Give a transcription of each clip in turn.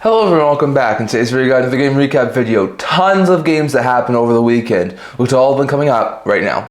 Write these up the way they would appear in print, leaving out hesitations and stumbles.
Hello everyone, welcome back. In today's video, guys, the game recap video. Tons of games that happened over the weekend, which all have been coming up right now.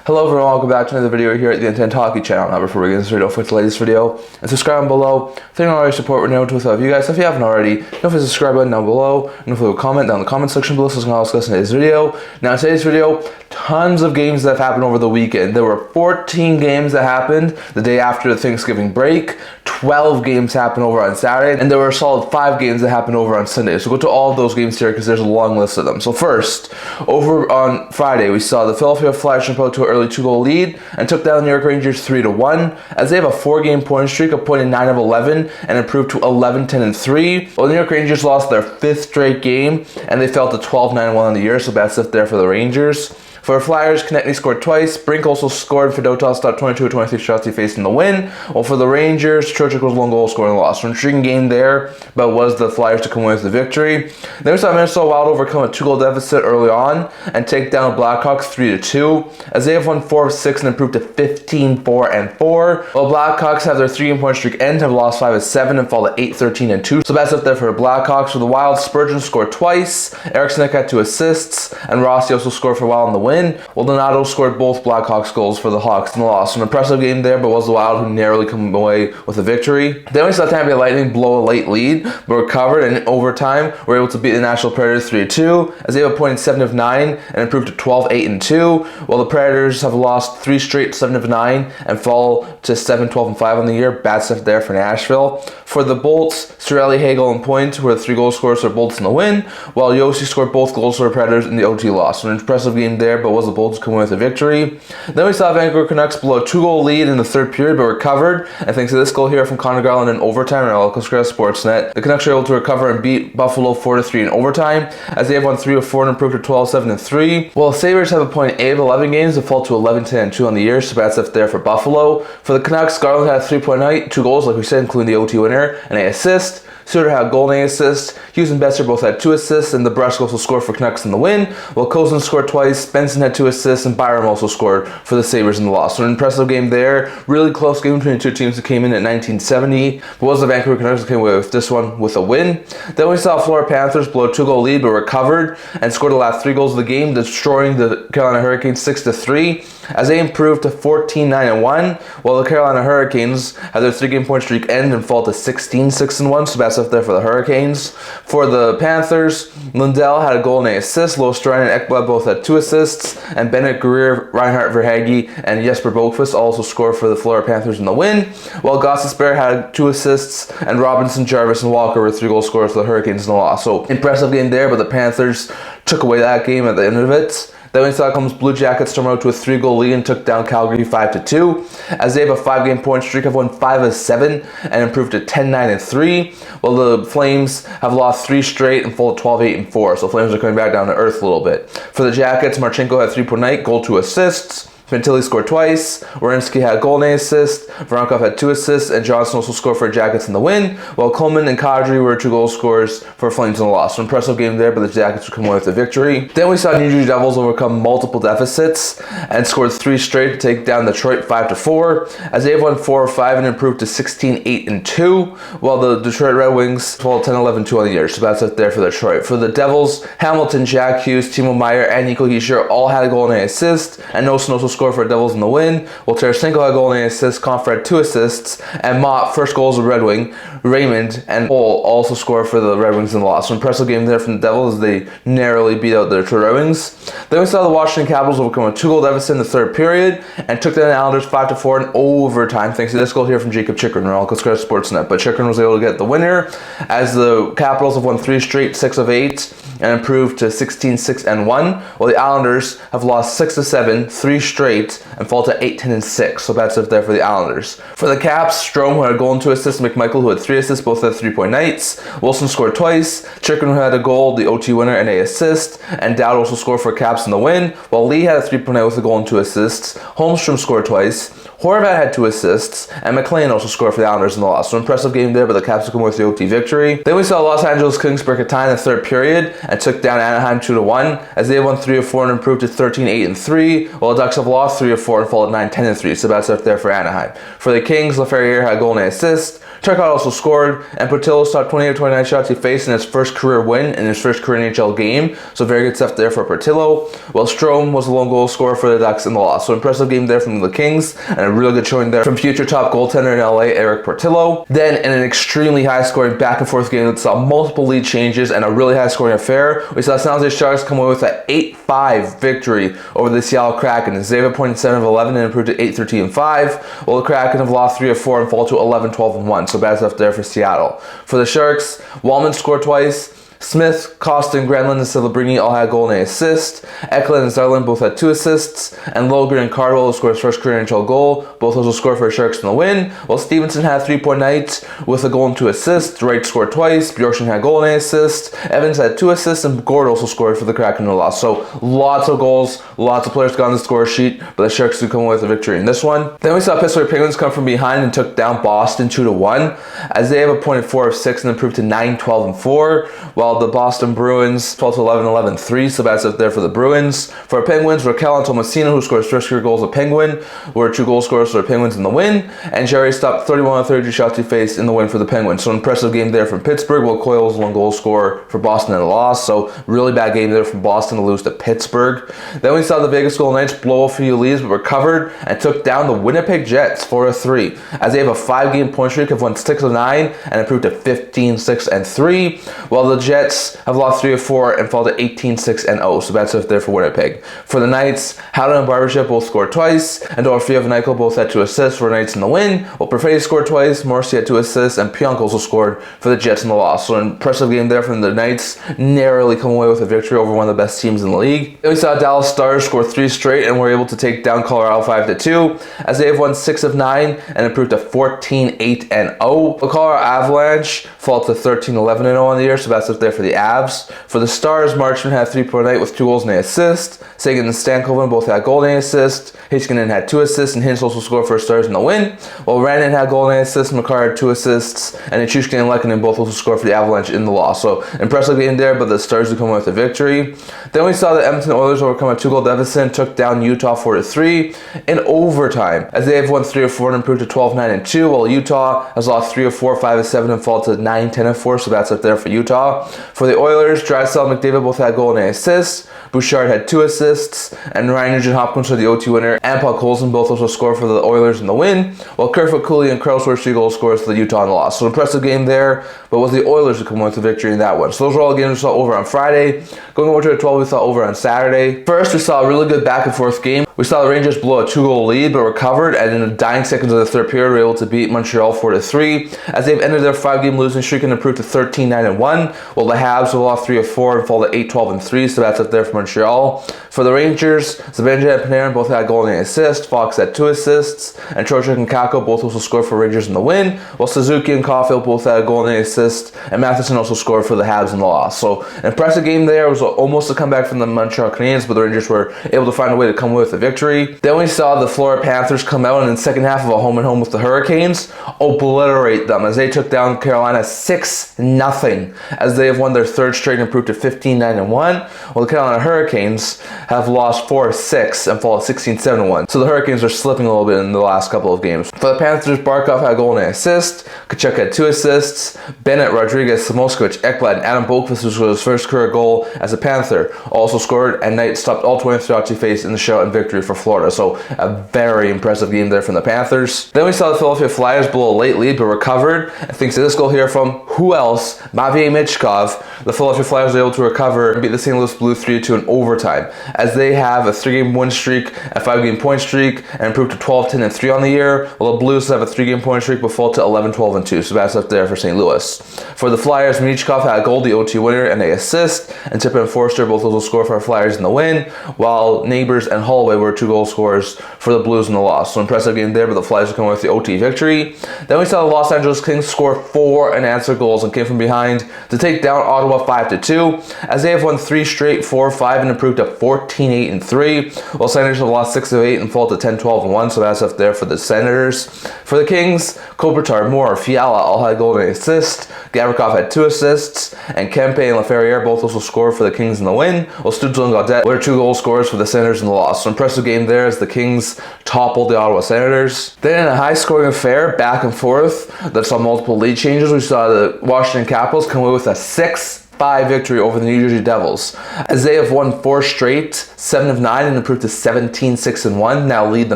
Hello everyone, welcome back to another video here at the NHL Hockey channel. Now before we get into this video, for the latest video, and subscribe down below. Thank you for all your support. We're now to without you guys. So if you haven't already, don't forget to subscribe button down below, and don't forget to comment down in the comment section below so we can all discuss in today's video. Now in today's video, tons of games that have happened over the weekend. There were 14 games that happened the day after the Thanksgiving break. 12 games happened over on Saturday, and there were a solid 5 games that happened over on Sunday. So go to all of those games here because there's a long list of them. So first, over on Friday, we saw the Philadelphia Flyers jump out to an early 2-goal lead and took down the New York Rangers 3-1, as they have a 4-game point streak of point in 9 of 11 and improved to 11-10-3. Well, the New York Rangers lost their 5th straight game and they fell to 12-9-1 on the year, so bad stuff there for the Rangers. For the Flyers, Konechny scored twice. Brink also scored. Fedotov stopped 22-23 shots he faced in the win. While for the Rangers, Trocheck was lone goal scoring loss. So an intriguing game there, but was the Flyers to come away with the victory. Then we saw Minnesota Wild overcome a 2-goal deficit early on and take down the Blackhawks 3-2, as they have won 4 of 6 and improved to 15-4-4. While Blackhawks have their 3-game point streak end, have lost 5 of 7 and fall to 8-13-2. So that's up there for the Blackhawks. For the Wild, Spurgeon scored twice. Eriksson had 2 assists, and Rossi also scored for Wild in the win. Well, Donato scored both Blackhawks goals for the Hawks in the loss. An impressive game there, but was the Wild who narrowly come away with a victory. Then we saw Tampa Bay Lightning blow a late lead, but recovered, and in overtime were able to beat the Nashville Predators 3-2, as they have a point in 7 of 9 and improved to 12-8-2, while the Predators have lost 3 straight 7 of 9 and fall to 7-12-5 on the year. Bad stuff there for Nashville. For the Bolts, Cirelli, Hagel, and Point were the 3 goal scorers for Bolts in the win, while Yossi scored both goals for the Predators in the OT loss. So an impressive game there, but was the Bolts coming with a victory. Then we saw Vancouver Canucks blow a 2-goal lead in the 3rd period, but recovered. And thanks to this goal here from Connor Garland in overtime on local Sportsnet, the Canucks were able to recover and beat Buffalo 4-3 in overtime, as they have won 3 of 4 and improved to 12-7-3. While the Sabres have a point in 8 of 11 games and fall to 11-10-2 on the year, so bad stuff there for Buffalo. For the Canucks, Garland had a 3-point night, 2 goals, like we said, including the OT winner, and an assist. Suter had a goal and an assist. Hughes and Besser both had 2 assists, and DeBrusk also scored for Canucks in the win, while Kozin scored twice, Benson had 2 assists, and Byram also scored for the Sabres in the loss. So an impressive game there. Really close game between the two teams that came in at 1970, but was the Vancouver Canucks that came away with this one with a win. Then we saw Florida Panthers blow a 2-goal lead, but recovered and scored the last 3 goals of the game, destroying the Carolina Hurricanes 6-3, as they improved to 14-9-1, while the Carolina Hurricanes had their 3-game point streak end and fall to 16-6-1, so that's up there for the Hurricanes. For the Panthers, Lundell had a goal and an assist, Lostrine and Ekblad both had 2 assists, and Bennett, Greer, Reinhart, Verhaeghe, and Jesper Boqvist also scored for the Florida Panthers in the win, while Gostisbehere had 2 assists, and Robinson, Jarvis, and Walker were 3 goal scorers for the Hurricanes in the loss. So impressive game there, but the Panthers took away that game at the end of it. Then we saw comes Blue Jackets storm out to a 3-goal lead and took down Calgary 5-2, as they have a 5-game point streak, have won 5 of 7 and improved to 10-9-3, while the Flames have lost 3 straight and fall to 12-8-4. So Flames are coming back down to earth a little bit. For the Jackets, Marchenko had 3-point night, goal, 2 assists. Fantilli scored twice, Werenski had a goal and an assist, Voronkov had 2 assists, and Johnson also scored for Jackets in the win, while Coleman and Kadri were 2 goal scorers for Flames in the loss. So impressive game there, but the Jackets would come away with the victory. Then we saw New Jersey Devils overcome multiple deficits and scored 3 straight to take down Detroit 5-4, as they have won 4 of 5 and improved to 16-8-2, while the Detroit Red Wings fall 10-11-2 on the year. So that's it there for Detroit. For the Devils, Hamilton, Jack Hughes, Timo Meier, and Nico Hischier all had a goal and an assist, and Nosen also scored for Devils in the win, while Tarasenko had a goal and an assist, Confer had 2 assists, and Mott, first goals of Red Wing, Raymond, and Cole also scored for the Red Wings in the loss. So impressive game there from the Devils as they narrowly beat out the Detroit Red Wings. Then we saw the Washington Capitals overcome a 2-goal deficit in the 3rd period and took down the Islanders 5-4 in overtime, thanks to this goal here from Jacob Chychrun. We're all Sportsnet, but Chychrun was able to get the winner, as the Capitals have won 3 straight, 6 of 8, and improved to 16-6-1, while the Islanders have lost 6 of 7, 3 straight, and fall to 8-10-6. So that's it there for the Islanders. For the Caps, Strome, who had a goal and 2 assists, McMichael, who had 3 assists, both had 3-point nights. Wilson scored twice. Chychrun, who had a goal, the OT winner, and an assist. And Dowd also scored for Caps in the win, while Lee had a 3-point night with a goal and 2 assists. Holmstrom scored twice. Horvat had 2 assists, and McLean also scored for the Islanders in the loss. So impressive game there, but the Caps took him with the OT victory. Then we saw Los Angeles Kings break a tie in the 3rd period and took down Anaheim 2-1, as they won 3 of 4 and improved to 13-8-3, while the Ducks have lost lost 3 of 4 and fall at 9-10-3. So that's up there for Anaheim. For the Kings, Laferriere had a goal and an assist. Turcotte also scored, and Portillo stopped 28 of 29 shots he faced in his first career win in his first career NHL game. So very good stuff there for Portillo. While Strome was the lone goal scorer for the Ducks in the loss. So impressive game there from the Kings, and a real good showing there from future top goaltender in LA, Eric Portillo. Then in an extremely high scoring back and forth game that saw multiple lead changes and a really high scoring affair, we saw San Jose Sharks come away with an 8-5 victory over the Seattle Kraken. As they have a point in 7 of 11 and improved to 8-13-5, while the Kraken have lost 3 of 4 and fall to 11-12-1. So bad stuff there for Seattle. For the Sharks, Wallman scored twice. Smith, Costin, Granlund, and Celebrini all had a goal and an assist. Eklund and Zarlin both had 2 assists. And Logren and Cardwell scored his first career NHL goal. Both also scored for the Sharks in the win. While Stevenson had a 3-point night with a goal and 2 assists. Wright scored twice. Bjorkstrand had a goal and an assist. Evans had 2 assists. And Gord also scored for the Kraken in the loss. So lots of goals, lots of players got on the score sheet. But the Sharks do come away with a victory in this one. Then we saw Pittsburgh Penguins come from behind and took down Boston 2-1. As they have a point of 4 of 6 and improved to 9-12-4. While the Boston Bruins 12-11-11-3, so that's up there for the Bruins. For Penguins, Raquel and Tomasino, who scored his first career goals of Penguin, were 2 goal scorers for the Penguins in the win, and Jerry stopped 31 of 32 shots he faced in the win for the Penguins. So impressive game there from Pittsburgh, while Coyle was 1 goal scorer for Boston in a loss. So really bad game there from Boston to lose to Pittsburgh. Then we saw the Vegas Golden Knights blow a few leads, but recovered and took down the Winnipeg Jets 4-3, as they have a 5-game point streak, have won 6 of 9 and improved to 15-6-3, while the Jets have lost 3 of 4 and fall to 18-6-0. So that's up there for Winnipeg. For the Knights, Howden and Barbashev both scored twice, and Dorofeev and Eichel both had 2 assists for the Knights in the win, while Perfetti scored twice, Morrissey had 2 assists, and Pionk also scored for the Jets in the loss. So an impressive game there from the Knights, narrowly come away with a victory over one of the best teams in the league. Then we saw Dallas Stars score 3 straight and were able to take down Colorado 5-2, as they have won 6 of 9 and improved to 14-8-0. The Colorado Avalanche fall to 13-11-0 on the year, so that's up there for the Avs. For the Stars, Marchment had a 3-point night with 2 goals and an assist. Sagan and Stankoven both had a goal and an assist. Heiskanen had 2 assists, and Hintz also scored for the Stars in the win. While Rannon had a goal and an assist, Makar had 2 assists, and Nichushkin and Lehkonen both also scored for the Avalanche in the loss. So impressive game there, but the Stars do come away with a victory. Then we saw the Edmonton Oilers overcome a 2-goal deficit and took down Utah 4-3 in overtime, as they have won 3 of 4 and improved to 12-9-2, while Utah has lost 3 of 4, 5 of 7, and fall to 9-10-4. So that's up there for Utah. For the Oilers, Draisaitl and McDavid both had a goal and an assist. Bouchard had 2 assists, and Ryan Nugent-Hopkins for the OT winner, and Paul Colson both also scored for the Oilers in the win, while Kerfoot, Cooley, and Krause were 3 goal scorers for the Utah in the loss. So impressive game there, but was the Oilers who come with the victory in that one. So those were all the games we saw over on Friday. Going over to the 12, we saw over on Saturday. First, we saw a really good back and forth game. We saw the Rangers blow a 2-goal lead, but recovered, and in the dying seconds of the third period, were able to beat Montreal 4-3, as they've ended their 5-game losing streak and improved to 13-9-1, while the Habs have lost 3 of 4 and fall to 8-12-3, so that's up there for Montreal. For the Rangers, Zibanejad and Panarin both had a goal and an assist. Fox had 2 assists, and Trocheck and Kako both also scored for Rangers in the win, while Suzuki and Caulfield both had a goal and an assist, and Matheson also scored for the Habs in the loss. So an impressive game there. It was almost a comeback from the Montreal Canadiens, but the Rangers were able to find a way to come with a victory. Then we saw the Florida Panthers come out and in the second half of a home-and-home with the Hurricanes, obliterate them as they took down Carolina 6-0, as they have won their 3rd straight and improved to 15-9-1, while the Carolina Hurricanes have lost 4 of 6 and fall to 16-7-1. So the Hurricanes are slipping a little bit in the last couple of games. For the Panthers, Barkov had a goal and an assist, Kachuk had 2 assists, Bennett, Rodriguez, Samoskowicz, Ekblad, and Adam Boqvist, which was his first career goal as a Panther, also scored, and Knight stopped all 23 shots he faced in the shutout and victory for Florida. So a very impressive game there from the Panthers. Then we saw the Philadelphia Flyers blow a late lead, but recovered. And thanks to this goal here from who else? Matvei Michkov. The Philadelphia Flyers were able to recover and beat the St. Louis Blues 3-2 in overtime, as they have a 3-game win streak, a 5-game point streak, and improved to 12-10-3 on the year, while the Blues have a 3-game point streak but fall to 11-12-2. So that's up there for St. Louis. For the Flyers, Michkov had a goal, the OT winner, and an assist, and Tippett and Forster both also scored for our Flyers in the win, while Neighbors and Holloway were 2 goal scorers for the Blues in the loss. So impressive game there, but the Flyers are coming with the OT victory. Then we saw the Los Angeles Kings score 4 unanswered goals and came from behind to take down Ottawa 5-2, as they have won 3 straight 4-5 and improved to 14-8-3, while Senators have lost 6 of 8 and fall to 10-12-1. So that's up there for the Senators. For the Kings, Kopitar, Moore, Fiala all had a goal and an assist. Gavrikov had 2 assists, and Kempe and Laferriere both also scored for the Kings in the win, while Stützle and Gaudette were 2 goal scorers for the Senators in the loss. So impressive impressive game there as the Kings toppled the Ottawa Senators. Then in a high-scoring affair, back and forth, that saw multiple lead changes, we saw the Washington Capitals come away with a 6-5 victory over the New Jersey Devils, as they have won 4 straight, 7 of 9, and improved to 17-6-1, now lead the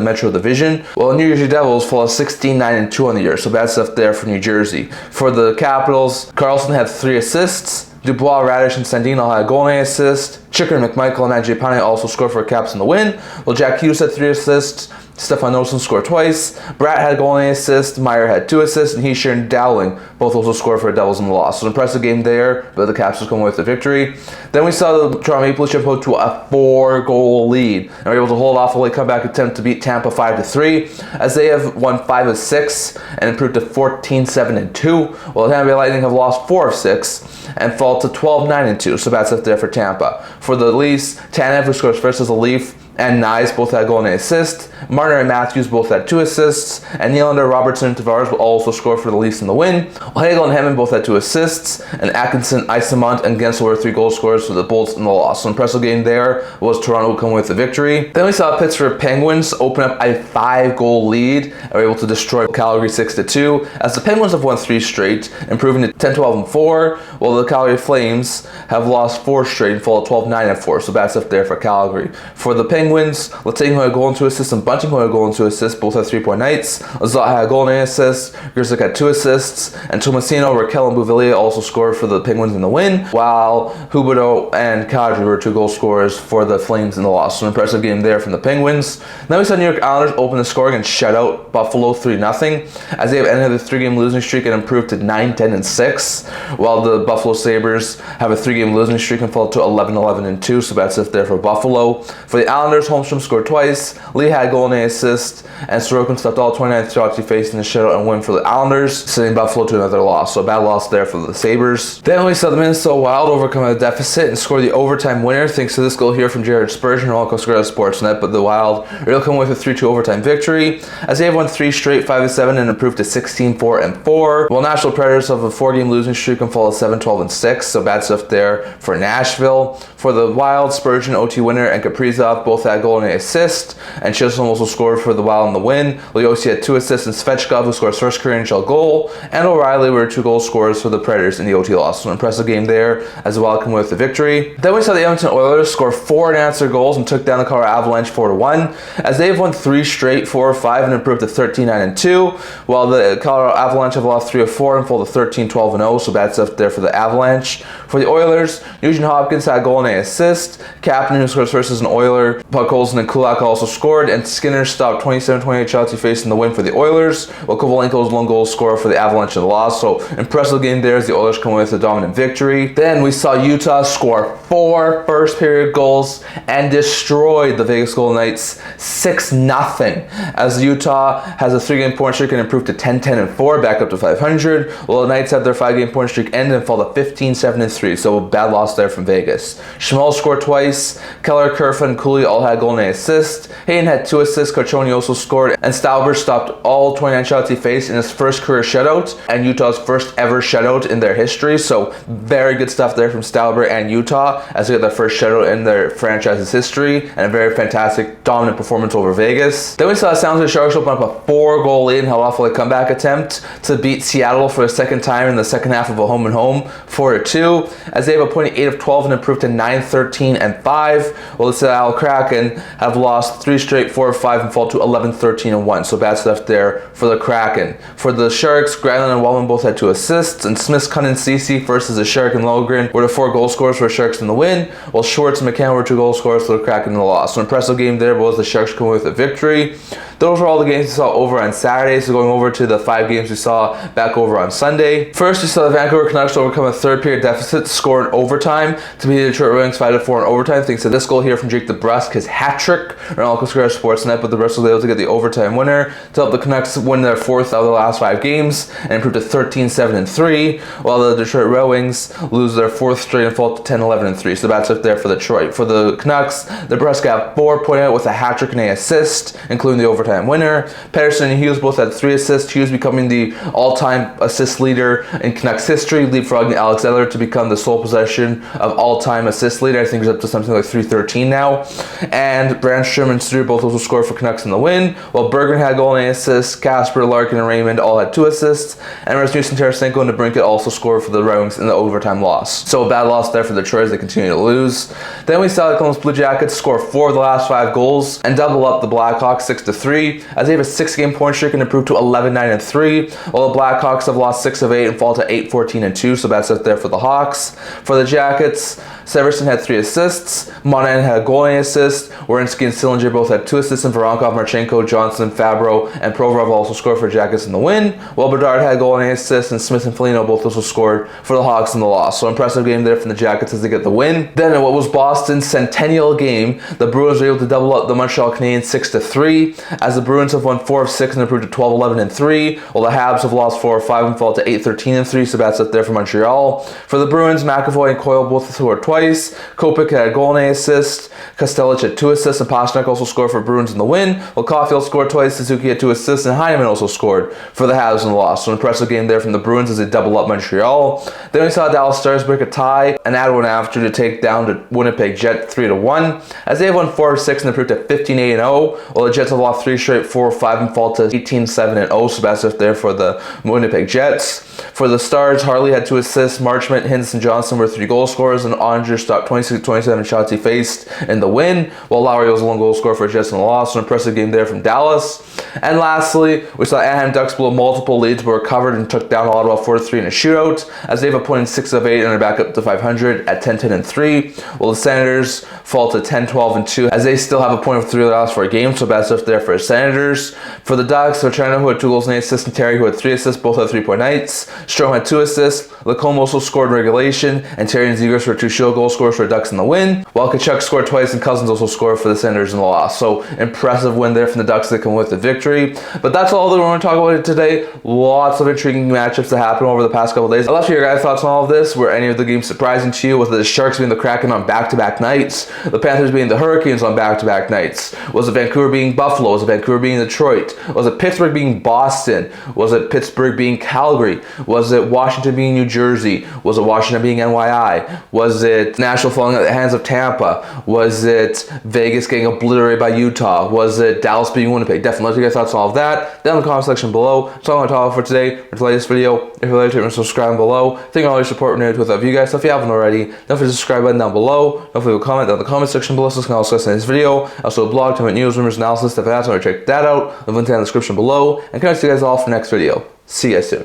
Metro Division, while the New Jersey Devils fall 16-9-2 on the year, so bad stuff there for New Jersey. For the Capitals, Carlson had 3 assists, Dubois, Radish, and Sandino had a goal and assist. Chicker, McMichael, and Andrzej Pane also scored for Caps in the win, while Jack Hughes had 3 assists. Stefan Noesen scored twice. Bratt had a goal and assist. Meyer had 2 assists, and Hischier and Dowling both also scored for the Devils in the loss. So an impressive game there, but the Caps was coming with the victory. Then we saw the Toronto Maple Leafs jump out to a 4-goal lead, and were able to hold off a late comeback attempt to beat Tampa 5-3, as they have won 5 of 6 and improved to 14-7-2, while the Tampa Bay Lightning have lost 4 of 6 and fall to 12-9-2. So bad stuff there for Tampa. For the Leafs, Tanev, who scores first as a Leaf, and Nyes both had a goal and an assist. Marner and Matthews both had 2 assists, and Nylander, Robertson, and Tavares will also score for the Leafs in the win. While Hagel and Hammond both had 2 assists, and Atkinson, Isamont, and Gensel were 3 goal scorers for the Bolts in the loss. So impressive game there was Toronto come with the victory. Then we saw Pittsburgh Penguins open up a 5-goal lead and were able to destroy Calgary 6-2, as the Penguins have won 3 straight, improving to 10-12-4, while the Calgary Flames have lost 4 straight and fall at 12-9-4. So bad stuff there for Calgary. For the Penguins, Letang had a goal and 2 assists, and Bunting had a goal and 2 assists, both had 3-point nights. Lazat had a goal and an assist, Grzelcyk had 2 assists, and Tomasino, Raquel, and Bouvillier also scored for the Penguins in the win, while Huberdeau and Kadri were 2 goal scorers for the Flames in the loss. So an impressive game there from the Penguins. Then we saw New York Islanders open the scoring and shut out Buffalo 3-0, as they have ended the 3-game losing streak and improved to 9-10-6, while the Buffalo Sabres have a 3-game losing streak and fall to 11-11-2, so that's it there for Buffalo. For the Islanders, Holmstrom scored twice, Lee had a goal and an assist, and Sorokin stopped all 29 shots he faced in the shutout and win for the Islanders, sending Buffalo to another loss. So a bad loss there for the Sabres. Then we saw the Minnesota Wild overcome a deficit and score the overtime winner thanks to this goal here from Jared Spurgeon, who also scored on Sportsnet, but the Wild will come with a 3-2 overtime victory, as they have won 3 straight, 5-7, and improved to 16-4-4, while Nashville Predators have a 4-game losing streak and fall at 7-12-6, so bad stuff there for Nashville. For the Wild, Spurgeon, OT winner, and Kaprizov both had a goal and an assist, and Chisholm also scored for the Wild in the win. Leosi had 2 assists, and Svechkov, who scored his first career NHL goal, and O'Reilly were 2 goal scorers for the Predators in the OT loss. So an impressive game there as the Wild come with the victory. Then we saw the Edmonton Oilers score 4 unanswered goals and took down the Colorado Avalanche 4-1, as they've won 3 straight, 4 of 5, and improved to 13-9-2, while the Colorado Avalanche have lost 3 of 4 and fall to 13-12-0, so bad stuff there for the Avalanche. For the Oilers, Nugent Hopkins had a goal and an assist, Kapanen, who scores first as an Oiler, Puck Olsen and Kulak also scored, and Skinner stopped 27-28 shots he faced in the win for the Oilers, while Kovalenko's lone goal scorer for the Avalanche in the loss. So impressive game there as the Oilers come away with a dominant victory. Then we saw Utah score 4 first period goals and destroyed the Vegas Golden Knights 6-0, as Utah has a 3-game point streak and improved to 10-10-4, back up to 500, while the Knights have their 5-game point streak end and fall to 15-7-3, so a bad loss there from Vegas. Schmalz scored twice, Keller, Kerfoot, and Cooley all had a goal and an assist. Hayden had 2 assists, Carcioni also scored, and Stauber stopped all 29 shots he faced in his first career shutout, and Utah's first ever shutout in their history, so very good stuff there from Stauber and Utah as they get their first shutout in their franchise's history, and a very fantastic, dominant performance over Vegas. Then we saw the San Jose Sharks open up a 4-goal lead and held off a comeback attempt to beat Seattle for a second time in the second half of a home-and-home 4-2, as they have a point of 8 of 12 and improved to 9-13-5, while the Seattle Kraken have lost 3 straight, 4 of 5, and fall to 11-13-1, so bad stuff there for the Kraken. For the Sharks, Granlund and Wellman both had 2 assists, and Smith, Cunn, and Ceci versus the Shark and Logren were the 4 goal scorers for the Sharks in the win, while Schwartz and McCann were 2 goal scorers for the Kraken in the loss. So an impressive game there, but was the Sharks coming with a victory. Those were all the games we saw over on Saturday, so going over to the 5 games we saw back over on Sunday. First, we saw the Vancouver Canucks overcome a 3rd-period deficit, score in overtime to beat the Detroit Red Wings 5-4 in overtime, thanks to this goal here from Jake DeBrusk, his hat-trick. Ronaldo scored Sportsnet, but the rest was able to get the overtime winner to help the Canucks win their 4th out of the last 5 games and improve to 13-7-3, while the Detroit Red Wings lose their 4th straight and fall to 10-11-3. So that's it there for Detroit. For the Canucks, DeBrusk got 4 point out with a hat-trick and an assist, including the overtime winner. Pedersen and Hughes both had 3 assists, Hughes becoming the all-time assist leader in Canucks history, leapfrogging Alex Edler to become the sole possession of all-time assist leader. I think he's up to something like 313 now. and Brandstrom and Studer both also scored for Canucks in the win, while Berggren had a goal and an assist. Casper, Larkin, and Raymond all had 2 assists, and Rasmussen, Tarasenko, and DeBrincat also scored for the Red Wings in the overtime loss. So a bad loss there for the Detroit as they continue to lose. Then we saw the Columbus Blue Jackets score 4 of the last 5 goals and double up the Blackhawks 6-3, as they have a 6-game point streak and improved to 11-9-3, while the Blackhawks have lost 6 of 8 and fall to 8-14-2, so that's it there for the Hawks. For the Jackets, Severson had 3 assists, Monahan had a goal and assist, Werenski and Sillinger both had 2 assists, and Voronkov, Marchenko, Johnson, Fabro, and Provorov also scored for Jackets in the win, while Bedard had a goal and assist, and Smith and Foligno both also scored for the Hawks in the loss. So impressive game there from the Jackets as they get the win. Then in what was Boston's centennial game, the Bruins were able to double up the Montreal Canadiens 6-3, as the Bruins have won 4 of 6 and improved to 12-11-3, while the Habs have lost 4 of 5 and fall to 8-13-3, so that's it there for Montreal. For the Bruins, McAvoy and Coyle both scored twice, Kopech had a goal and an assist, Kostelic had 2 assists, and Pastrnak also scored for Bruins in the win, while Caulfield scored twice, Suzuki had 2 assists, and Heineman also scored for the Habs in the loss. So an impressive game there from the Bruins as they double up Montreal. Then we saw Dallas Stars break a tie and add one after to take down the Winnipeg Jet 3-1, as they have won 4 of 6 and improved to 15-8-0, while the Jets have lost 3 straight 4 of 5 and fall to 18-7-0, so that's it there for the Winnipeg Jets. For the Stars, Harley had 2 assists, Marchment, Henderson, Johnson were 3 goal scorers, and Onger stopped 26-27 shots he faced in the win, while Lowry was a 1 goal scorer for Jets in the loss. An impressive game there from Dallas. And lastly, we saw Anaheim Ducks blow multiple leads but recovered and took down Ottawa 4-3 in a shootout, as they have a point in 6 of 8 and are back up to 500 at 10-10-3, while the Senators fall to 10-12-2 as they still have a point of 3 of the last 4 games, so best stuff there for the Senators. For the Ducks, Vetrano, who had 2 goals and 8 assists, and Terry, who had 3 assists, both had 3-point nights. Strome had 2 assists, Lacombe also scored in regulation, and Terry and Zegras were 2 show goal scorers for the Ducks in the win, while Kachuk scored twice and Cousins also scored for the Senators in the loss. So impressive win there from the Ducks that come with the victory. But that's all that we're going to talk about today. Lots of intriguing matchups that happened over the past couple days. I'd love to hear your guys' thoughts on all of this. Were any of the games surprising to you? Was it the Sharks being the Kraken on back-to-back nights? The Panthers being the Hurricanes on back-to-back nights? Was it Vancouver being Buffalo? Was it Vancouver being Detroit? Was it Pittsburgh being Boston? Was it Pittsburgh being Calgary? Was it Washington being New Jersey? Was it Washington being NYI? Was it Nashville falling at the hands of Tampa? Was it Vegas getting obliterated by Utah? Was it Dallas being Winnipeg? Definitely let your guys' thoughts on all of that down in the comment section below. That's all I'm going to talk about for today, for the latest video. If you're like to subscribe below. Thank you all your support with you guys. So if you haven't already, don't forget to subscribe button down below. Don't forget to comment down in the comment section below so you can also discuss in this video. Also a blog, comment news, rumors, analysis, stuff like that, so check that out. The link down in the description below. And can I see you guys all for the next video. See you guys soon.